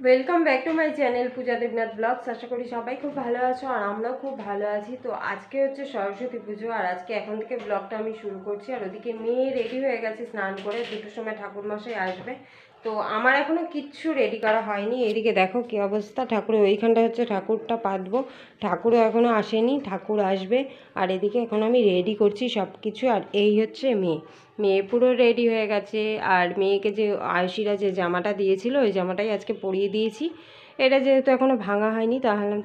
Welcome back to my channel Puja Debnath vlogs. আশা করি সবাই খুব ভালো আছো আর আমরাও খুব ভালো আছি। তো আজকে হচ্ছে সরস্বতী পুজো আর আজকে এখন থেকে ব্লগটা আমি শুরু করছি। আর ওদিকে মেয়ে রেডি হয়ে গেছে স্নান করে, 2টোর সময় ঠাকুরমশাই আসবে। তো আমার এখনও কিচ্ছু রেডি করা হয়নি। এদিকে দেখো কী অবস্থা, ঠাকুরের ওইখানটা হচ্ছে ঠাকুরটা পাতবো, ঠাকুরও এখনও আসেনি, ঠাকুর আসবে। আর এদিকে এখন আমি রেডি করছি সব কিছু। আর এই হচ্ছে মেয়ে, মেয়ে পুরো রেডি হয়ে গেছে। আর মেয়েকে যে আয়ুষীরা যে জামাটা দিয়েছিল ওই জামাটাই আজকে পরিয়ে দিয়েছি। এটা যেহেতু এখনও ভাঙা হয়নি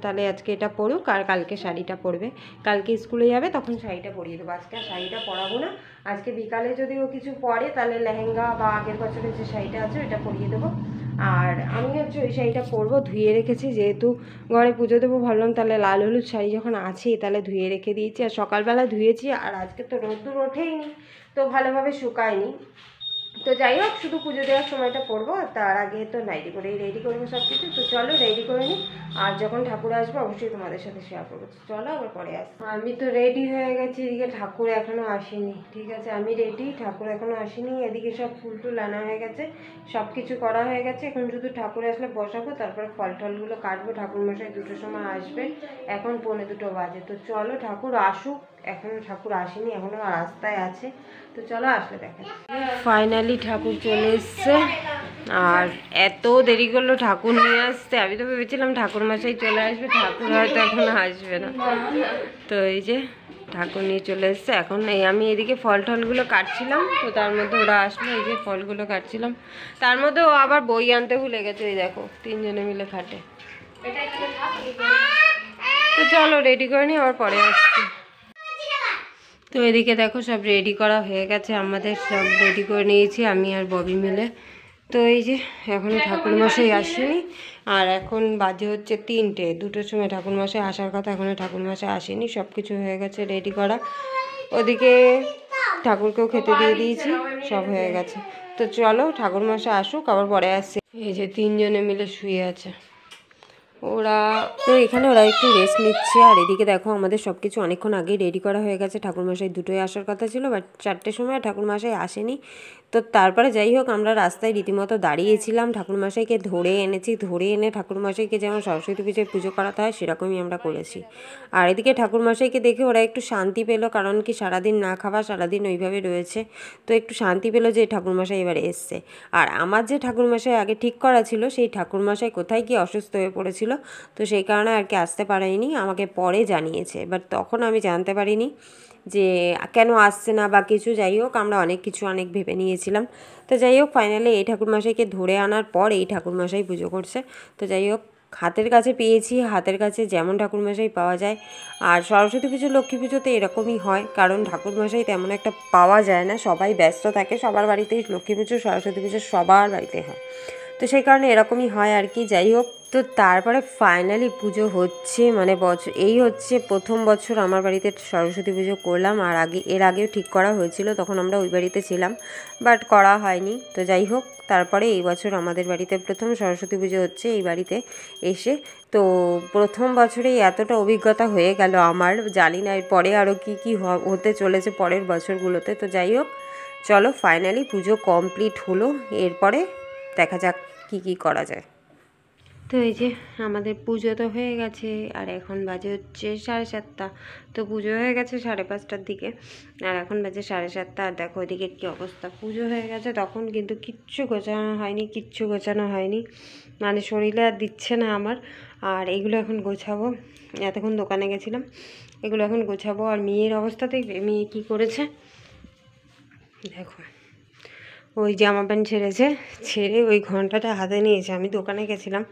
তাহলে আজকে এটা পরুক, আর কালকে শাড়িটা পরবে। কালকে স্কুলে যাবে তখন শাড়িটা পরিয়ে দেবো, আজকে আর শাড়িটা পরাবো না। আজকে বিকালে যদি ও কিছু পরে তাহলে লেহেঙ্গা বা আগের বছরের যে শাড়িটা আছে ওইটা পরিয়ে দেবো। আর আমি হচ্ছে ওই শাড়িটা পরবো, ধুয়ে রেখেছি, যেহেতু ঘরে পুজো দেবো ভাবলাম তাহলে লাল হলুদ শাড়ি যখন আছেই তাহলে ধুয়ে রেখে দিয়েছি। আর সকালবেলা ধুয়েছি, আর আজকে তো রোদ্দুর ওঠেইনি তো ভালোভাবে শুকায়নি। তো যাই হোক, শুধু পুজো দেওয়ার সময়টা পরবো, তার আগে তো নাইটি করেই রেডি করবো সব কিছু। তো চলো রেডি করে নিই, আর যখন ঠাকুর আসবে অবশ্যই তোমাদের সাথে শেয়ার করবো। চলো আবার পরে আসবো। আমি তো রেডি হয়ে গেছি, এদিকে ঠাকুর এখনও আসেনি। ঠিক আছে, আমি রেডি, ঠাকুর এখনও আসেনি। এদিকে সব ফুল টুল আনা হয়ে গেছে, সব কিছু করা হয়ে গেছে। এখন শুধু ঠাকুর আসলে বসাবো, তারপরে ফল টলগুলো কাটবো। ঠাকুরমশাই 2টোর সময় আসবে, এখন 1:45 বাজে। তো চলো ঠাকুর আসুক, এখনও ঠাকুর আসেনি, এখনও রাস্তায় আছে। তো চলো আসলে দেখা। ফাইনালি ঠাকুর চলে এসছে, আর এত দেরি করলো ঠাকুর নিয়ে আসতে। আমি তো ভেবেছিলাম ঠাকুরমশাই চলে আসবে, ঠাকুর হয়তো এখন আসবে না। তো এই যে ঠাকুর নিয়ে চলে এসছে। এখন এই আমি এদিকে ফল টলগুলো কাটছিলাম, তো তার মধ্যে ওরা আসলো, এই যে ফলগুলো কাটছিলাম। তার মধ্যে ও আবার বই আনতে ভুলে গেছে, এই দেখো 3জনে মিলে খাটে। তো চলো রেডি করে নিই, আবার পরে আসছি। তো এদিকে দেখো সব রেডি করা হয়ে গেছে, আমাদের সব রেডি করে নিয়েছি আমি আর ববি মিলে। তো এই যে এখনও ঠাকুরমশাই আসেনি, আর এখন বাজে হচ্ছে 3টে, 2টোর সময় ঠাকুরমশাই আসার কথা, এখনও ঠাকুরমশাই আসেনি। সব কিছু হয়ে গেছে রেডি করা, ওদিকে ঠাকুরকেও খেতে দিয়ে দিয়েছি, সব হয়ে গেছে। তো চলো ঠাকুরমশাই আসুক, আবার পরে আসছে। এই যে 3জনে মিলে শুয়ে আছে ওরা। তো এখানে ওরা একটু রেস্ট নিচ্ছে। আর এদিকে দেখো আমাদের সব কিছু অনেকক্ষণ আগেই রেডি করা হয়ে গেছে। ঠাকুরমশাই 2টোয় আসার কথা ছিল, বাট 4টের সময় ঠাকুরমশাই আসেনি। তো তারপরে যাই হোক আমরা রাস্তায় রীতিমতো দাঁড়িয়েছিলাম, ঠাকুরমশাইকে ধরে এনেছি, ধরে এনে ঠাকুরমশাইকে যেমন সরস্বতী পুজোয় পুজো করাতে হয় সেরকমই আমরা করেছি। আর এদিকে ঠাকুরমশাইকে দেখে ওরা একটু শান্তি পেলো, কারণ কি সারাদিন না খাওয়া, সারাদিন ওইভাবে রয়েছে, তো একটু শান্তি পেলো যে ঠাকুরমশাই এবারে এসছে। আর আমার যে ঠাকুরমশাই আগে ঠিক করা ছিল সেই ঠাকুরমশাই কোথায় কি অসুস্থ হয়ে পড়েছিল, তো সেই কারণে আর কি আসতে পারেনি, আমাকে পরে জানিয়েছে। বাট তখন আমি জানতে পারিনি যে কেন আসছে না বা কিছু। যাই হোক আমরা অনেক কিছু অনেক ভেবে নিয়েছিলাম। তো যাই হোক ফাইনালি এই ঠাকুরমশাইকে ধরে আনার পর এই ঠাকুরমশাই পুজো করছে। তো যাই হোক হাতের কাছে পেয়েছি, হাতের কাছে যেমন ঠাকুরমশাই পাওয়া যায়। আর সরস্বতী পুজো লক্ষ্মী পুজোতে এরকমই হয়, কারণ ঠাকুরমশাই তেমন একটা পাওয়া যায় না, সবাই ব্যস্ত থাকে, সবার বাড়িতেই লক্ষ্মী পুজো সরস্বতী পুজো সবার বাড়িতে হয়, তো সেই কারণে এরকমই হয় আর কি। যাই হোক, তো তারপরে ফাইনালি পুজো হচ্ছে, মানে এই হচ্ছে প্রথম বছর আমার বাড়িতে সরস্বতী পুজো করলাম। আর এর আগেও ঠিক করা হয়েছিল, তখন আমরা ওই বাড়িতে ছিলাম, বাট করা হয়নি। তো যাই হোক তারপরে এই বছর আমাদের বাড়িতে প্রথম সরস্বতী পুজো হচ্ছে এই বাড়িতে এসে। তো প্রথম বছরেই এতটা অভিজ্ঞতা হয়ে গেল আমার, জানি না এরপরে আরও কী কী হতে চলেছে পরের বছরগুলোতে। তো যাই হোক চলো ফাইনালি পুজো কমপ্লিট হলো, এরপরে দেখা যাক কি কি করা যায়। তো এই যে আমাদের পুজো তো হয়ে গেছে, আর এখন বাজে হচ্ছে 7:30। তো পুজো হয়ে গেছে 5:30টার দিকে, আর এখন বাজে 7:30। আর দেখো ওইদিকে কী অবস্থা, পুজো হয়ে গেছে তখন কিন্তু কিচ্ছু গোছানো হয়নি, মানে শরীরে আর দিচ্ছে না আমার। আর এগুলো এখন গোছাবো, এতক্ষণ দোকানে গেছিলাম, এগুলো এখন গোছাবো। আর মেয়ের অবস্থা দেখবে, মেয়ে কী করেছে দেখো, ওই জামা প্যান্ট ছেড়ে ওই ঘন্টাটা হাতে নিয়েছে, আমি দোকানে গেছিলাম,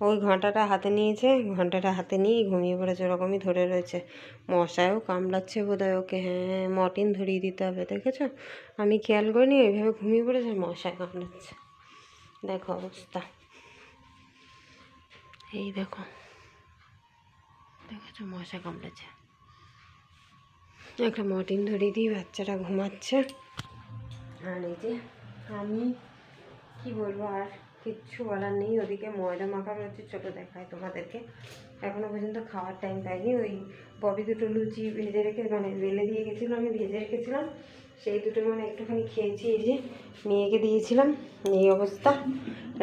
ওই ঘন্টাটা হাতে নিয়েছে, ঘন্টাটা হাতে নিয়ে ঘুমিয়ে পড়েছে, ওরকমই ধরে রয়েছে। মশায়ও কামড়াচ্ছে বোধহয় ওকে, হ্যাঁ মর্টিন ধরিয়ে দিতে হবে, দেখেছো আমি খেয়াল করিনি, ওইভাবে ঘুমিয়ে পড়েছে, মশায় কামড়াচ্ছে, দেখো অবস্থা, এই দেখো দেখেছো মশা কামড়াচ্ছে। একটা মর্টিন ধরিয়ে দিই, বাচ্চাটা ঘুমাচ্ছে। আর এই যে আমি কি বলবো, আর কিচ্ছু বলার নেই। ওদিকে ময়দা মাখা রয়েছে, ছোটো দেখায় তোমাদেরকে, এখনও পর্যন্ত খাওয়ার টাইম পাইনি। ওই ববি 2টো লুচি ভেজে রেখে, মানে বেলে দিয়ে গেছিলো, আমি ভেজে রেখেছিলাম, সেই দুটোর মানে একটুখানি খেয়েছি। এই যে মেয়েকে দিয়েছিলাম, এই অবস্থা।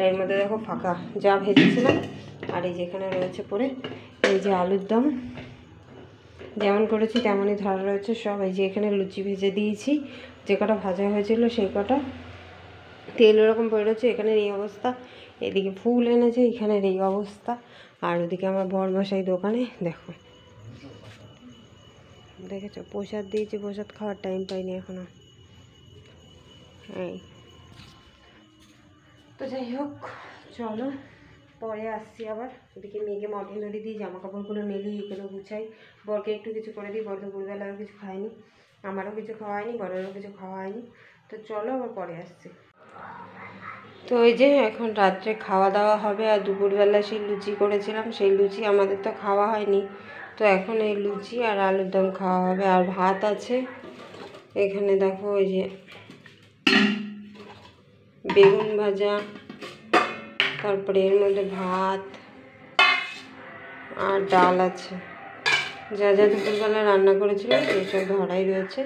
এর মধ্যে দেখো ফাঁকা, যা ভেজেছিলাম। আর এই যেখানে রয়েছে পরে এই যে আলুর দম, যেমন করেছি তেমনই ধরা রয়েছে সব। এই যে এখানে লুচি ভেজে দিয়েছি, যে কটা ভাজা হয়েছিল সেই কটা তেল ওরকম পড়ে রয়েছে। এখানের এই অবস্থা, এদিকে ফুল এনেছে, এখানের এই অবস্থা। আর ওদিকে আমার বরমশাই দোকানে, দেখো দেখেছো প্রসাদ দিয়েছি, প্রসাদ খাওয়ার টাইম পাইনি এখনো। এই তো যাই হোক, চলো পরে আসছি আবার। ওদিকে মেয়েকে মটন ধরে দিই, জামা কাপড়গুলো মেলি, এগুলো গুছাই, বরকে একটু কিছু করে দিই। বর তো দুপুরবেলাও কিছু খায়নি, আমারও কিছু খাওয়া হয়নি, বরেরও কিছু খাওয়া হয়নি। তো চলো আবার পরে আসছি। তো ওই যে এখন রাত্রে খাওয়া দাওয়া হবে। আর দুপুরবেলা সেই লুচি করেছিলাম, সেই লুচি আমাদের তো খাওয়া হয়নি। তো এখন এই লুচি আর আলুর দম খাওয়া হবে। আর ভাত আছে এখানে, দেখো ওই যে বেগুন ভাজা, তারপরে এর মধ্যে ভাত আর ডাল আছে। যা যা দুপুরবেলা রান্না করেছিলাম সেইসব ধরাই রয়েছে।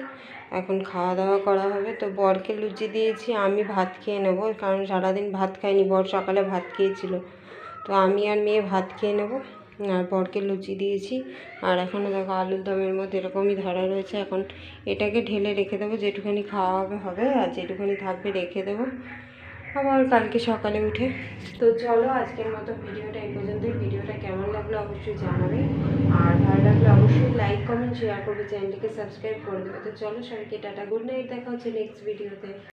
এখন খাওয়া দাওয়া করা হবে। তো বরকে লুচি দিয়েছি, আমি ভাত খেয়ে নেব, কারণ সারাদিন ভাত খাইনি। বর সকালে ভাত খেয়েছিল, তো আমি আর মেয়ে ভাত খেয়ে নেব। আর বরকে লুচি দিয়েছি। আর এখনও দেখো আলুর দমের মধ্যে এরকমই ধরা রয়েছে। এখন এটাকে ঢেলে রেখে দেবো, যেটুখানি খাওয়া হবে হবে, আর যেটুখানি থাকবে রেখে দেবো আবার কালকে সকালে উঠে। তো চলো আজকের মতো ভিডিওটা এই পর্যন্তই। ভিডিওটা কেমন লাগলো অবশ্যই জানাবে, আর ভালো লাগলে অবশ্যই লাইক কমেন্ট শেয়ার করবে, চ্যানেলটিকে সাবস্ক্রাইব করে দেবে। তো চলো সবাইকে টাটা, গুড নাইট, দেখা হচ্ছে নেক্সট ভিডিওতে।